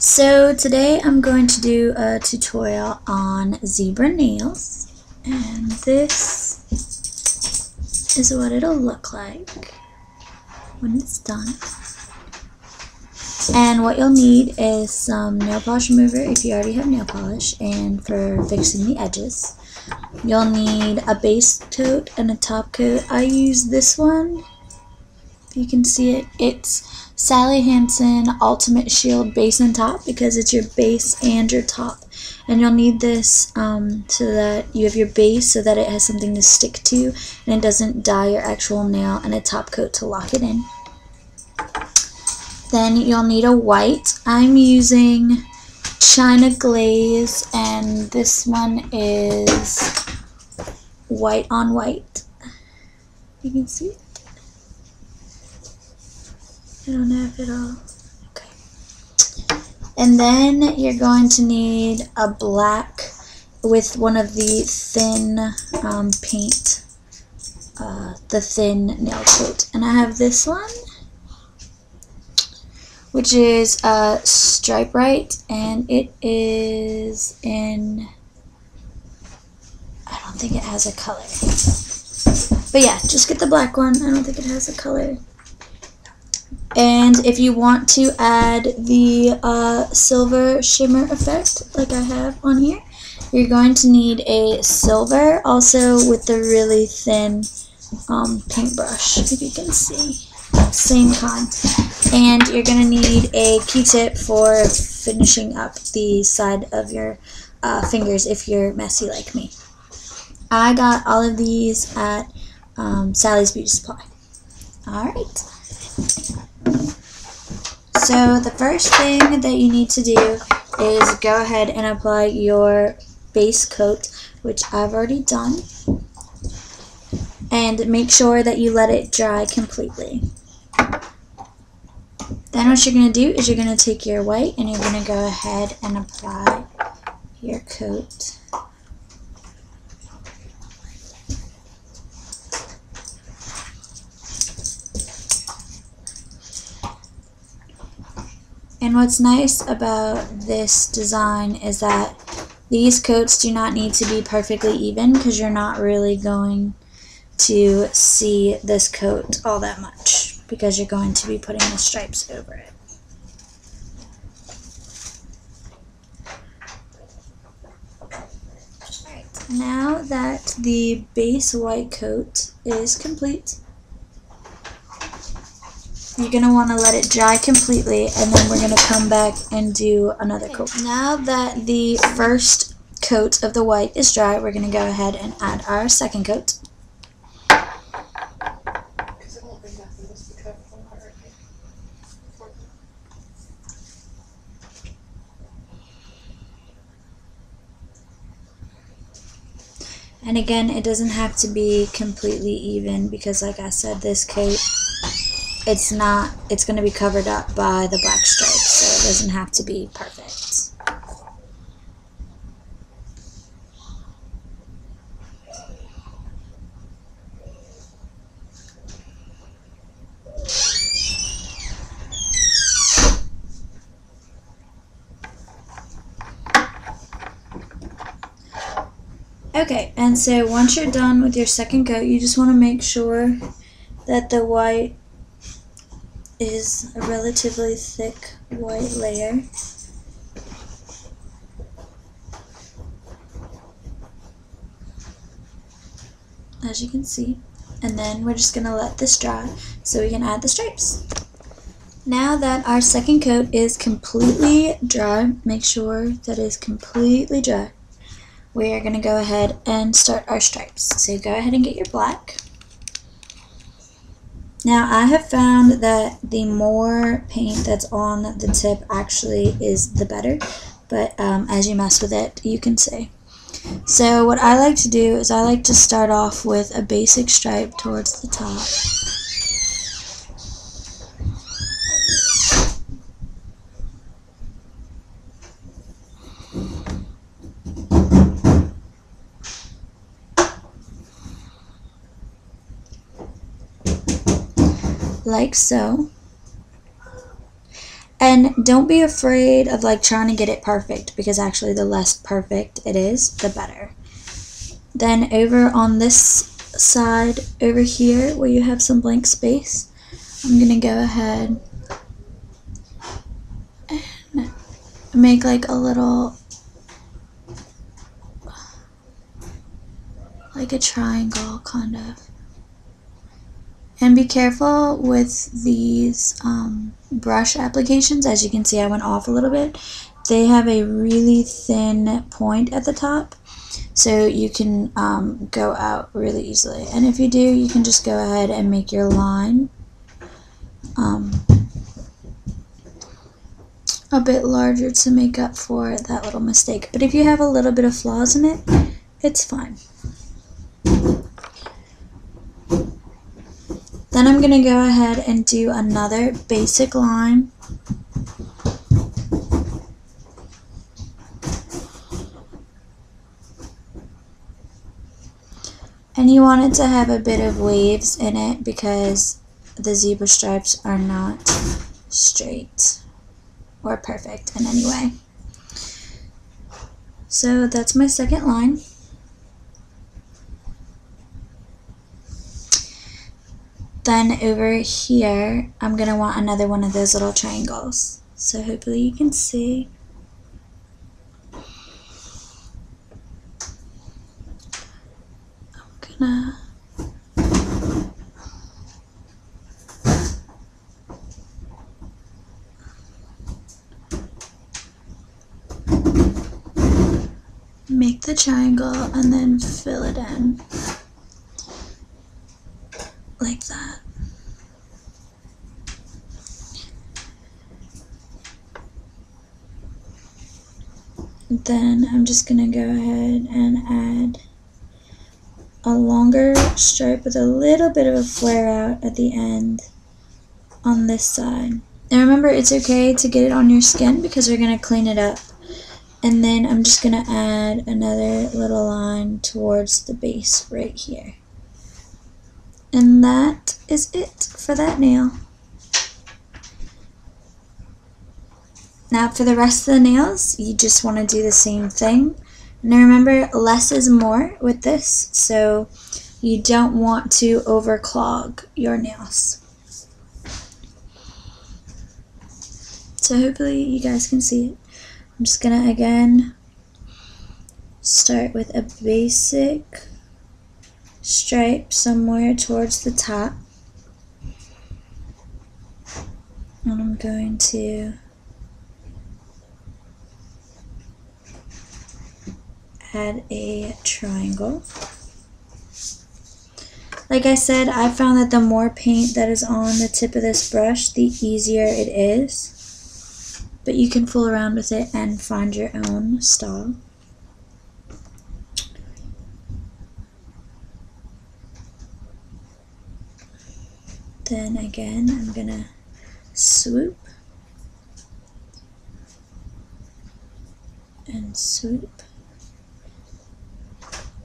So today I'm going to do a tutorial on zebra nails, and this is what it'll look like when it's done. And what you'll need is some nail polish remover if you already have nail polish, and for fixing the edges. You'll need a base coat and a top coat. I use this one. If you can see it, it's SallyHanson Ultimate Shield Base and Top, because it's your base and your top. And you'll need this so that you have your base so that it has something to stick to and it doesn't dye your actual nail, and a top coat to lock it in. Then you'll need a white. I'm using China Glaze, and this one is white on white. You can see it. I don't know if it'll, okay. And then you're going to need a black with one of the thin paint, the thin nail coat. And I have this one, which is Stripe Rite, and it is in, I don't think it has a color. But yeah, just get the black one. I don't think it has a color. And if you want to add the silver shimmer effect, like I have on here, you're going to need a silver, also with the really thin paintbrush, if you can see. Same kind. And you're going to need a Q-tip for finishing up the side of your fingers if you're messy like me. I got all of these at Sally's Beauty Supply. Alright. So the first thing that you need to do is go ahead and apply your base coat, which I've already done, and make sure that you let it dry completely. Then what you're going to do is you're going to take your white and you're going to go ahead and apply your coat. And what's nice about this design is that these coats do not need to be perfectly even, because you're not really going to see this coat all that much, because you're going to be putting the stripes over it. Alright, now that the base white coat is complete, you're going to want to let it dry completely, and then we're going to come back and do another coat. Now that the first coat of the white is dry, we're going to go ahead and add our second coat. And again, it doesn't have to be completely even, because like I said, this coat, it's going to be covered up by the black stripes, so it doesn't have to be perfect. Okay, and so once you're done with your second coat, you just want to make sure that the white is a relatively thick white layer. As you can see. And then we're just going to let this dry so we can add the stripes. Now that our second coat is completely dry, make sure that it is completely dry, we are going to go ahead and start our stripes. So go ahead and get your black. Now I have found that the more paint that's on the tip actually is the better, but as you mess with it, you can see. So what I like to do is I like to start off with a basic stripe towards the top. Like so. And And don't be afraid of like trying to get it perfect, because actually the less perfect it is, the better. Then over on this side over here where you have some blank space, I'm gonna go ahead and make like a little, like a triangle kind of. And be careful with these brush applications. As you can see, I went off a little bit. They have a really thin point at the top, so you can go out really easily. And if you do, you can just go ahead and make your line a bit larger to make up for that little mistake. But if you have a little bit of flaws in it, it's fine. Then I'm going to go ahead and do another basic line. And you want it to have a bit of waves in it because the zebra stripes are not straight or perfect in any way. So that's my second line. Then over here, I'm going to want another one of those little triangles. So hopefully you can see. I'm gonna make the triangle and then fill it in like that. Then I'm just gonna go ahead and add a longer stripe with a little bit of a flare out at the end on this side. And remember, it's okay to get it on your skin because we're gonna clean it up. And then I'm just gonna add another little line towards the base right here. And that is it for that nail. Now for the rest of the nails, you just want to do the same thing. Now remember, less is more with this, so you don't want to overclog your nails. So hopefully you guys can see it. I'm just gonna again start with a basic stripe somewhere towards the top, and I'm going to add a triangle. Like I said, I found that the more paint that is on the tip of this brush, the easier it is, but you can fool around with it and find your own style. Then again, I'm gonna swoop and swoop.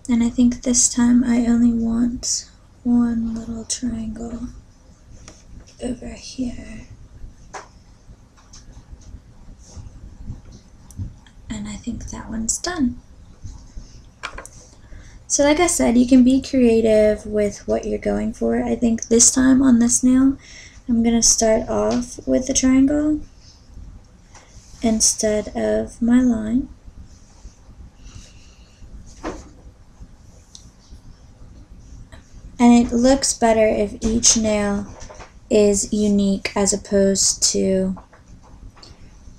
And I think this time I only want one little triangle over here. And I think that one's done. So like I said, you can be creative with what you're going for. I think this time on this nail, I'm going to start off with the triangle instead of my line. And it looks better if each nail is unique as opposed to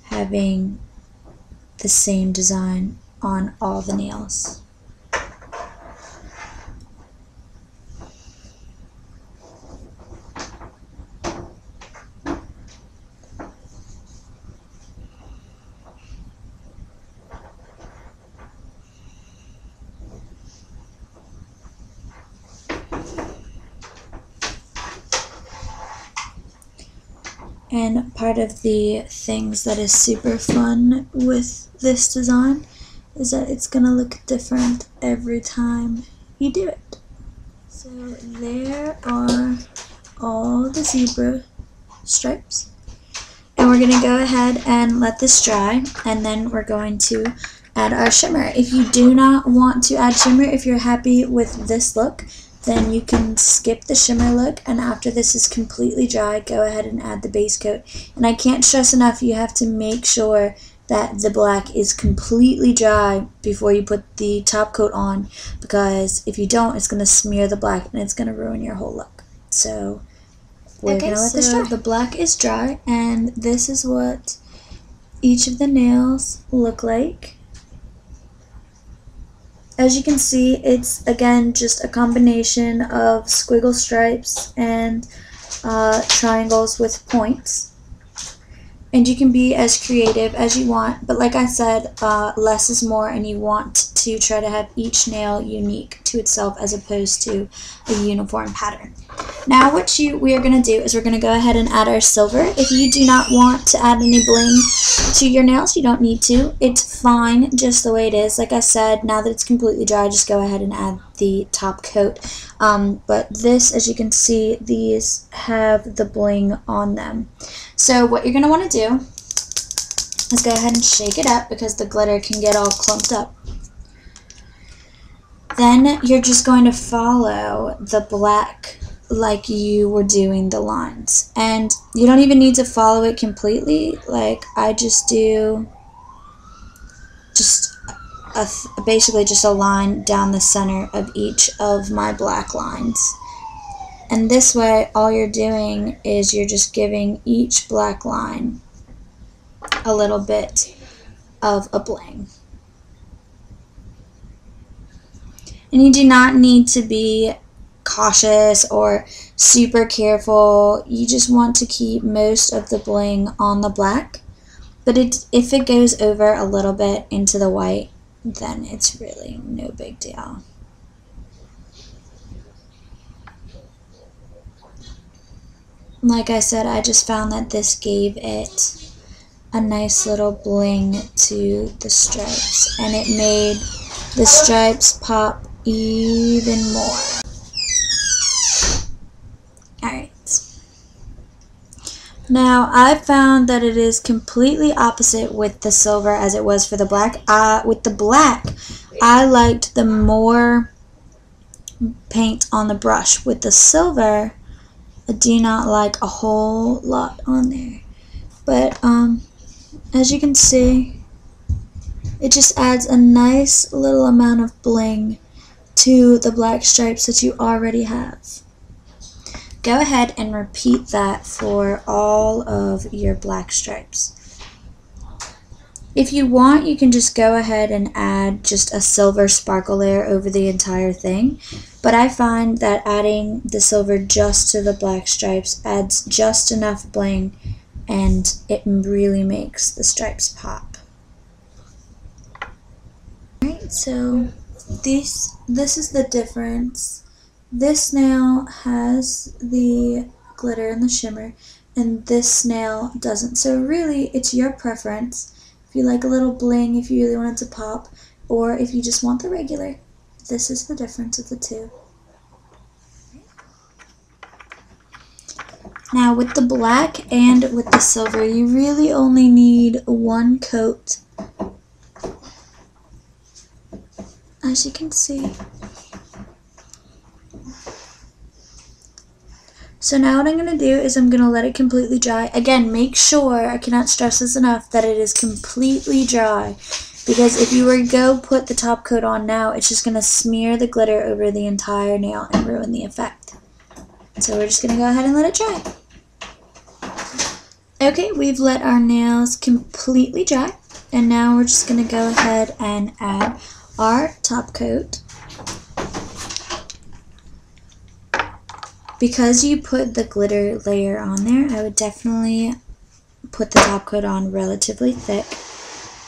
having the same design on all the nails. And part of the things that is super fun with this design is that it's gonna look different every time you do it. So there are all the zebra stripes. And we're going to go ahead and let this dry, and then we're going to add our shimmer. If you do not want to add shimmer, if you're happy with this look, then you can skip the shimmer look, and after this is completely dry, go ahead and add the base coat. And I can't stress enough, you have to make sure that the black is completely dry before you put the top coat on, because if you don't, it's going to smear the black and it's going to ruin your whole look. So we're going to let this dry. The black is dry, and this is what each of the nails look like. As you can see, it's again just a combination of squiggle stripes and triangles with points. And you can be as creative as you want, but like I said, less is more, and you want to try to have each nail unique to itself as opposed to a uniform pattern. Now what we are going to do is we're going to go ahead and add our silver. If you do not want to add any bling to your nails, you don't need to. It's fine just the way it is. Like I said, now that it's completely dry, just go ahead and add the top coat. But this, as you can see, these have the bling on them. So what you're going to want to do is go ahead and shake it up, because the glitter can get all clumped up. Then you're just going to follow the black like you were doing the lines. And you don't even need to follow it completely. Like I just do basically just a line down the center of each of my black lines. And this way, all you're doing is you're just giving each black line a little bit of a bling. And you do not need to be cautious or super careful. You just want to keep most of the bling on the black. But if it goes over a little bit into the white, then it's really no big deal. Like I said, I just found that this gave it a nice little bling to the stripes, and it made the stripes pop even more. Alright. Now, I found that it is completely opposite with the silver as it was for the black. With the black, I liked the more paint on the brush. With the silver, I do not like a whole lot on there. But as you can see, it just adds a nice little amount of bling to the black stripes that you already have. Go ahead and repeat that for all of your black stripes. If you want, you can just go ahead and add just a silver sparkle layer over the entire thing. But I find that adding the silver just to the black stripes adds just enough bling, and it really makes the stripes pop. Alright, so this is the difference. This nail has the glitter and the shimmer, and this nail doesn't. So really, it's your preference. If you like a little bling, if you really want it to pop, or if you just want the regular. This is the difference of the two. Now with the black and with the silver, you really only need one coat, as you can see. So now what I'm going to do is I'm going to let it completely dry. Again, make sure, I cannot stress this enough, that it is completely dry. Because if you were to go put the top coat on now, it's just going to smear the glitter over the entire nail and ruin the effect. So we're just going to go ahead and let it dry. Okay, we've let our nails completely dry. And now we're just going to go ahead and add our top coat. Because you put the glitter layer on there, I would definitely put the top coat on relatively thick.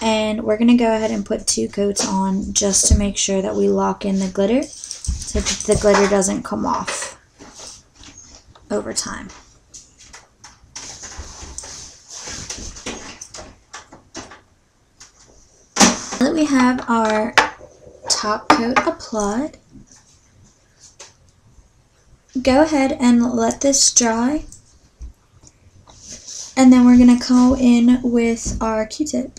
And we're going to go ahead and put 2 coats on just to make sure that we lock in the glitter so that the glitter doesn't come off over time. Now that we have our top coat applied, go ahead and let this dry. And then we're going to go in with our Q-tip.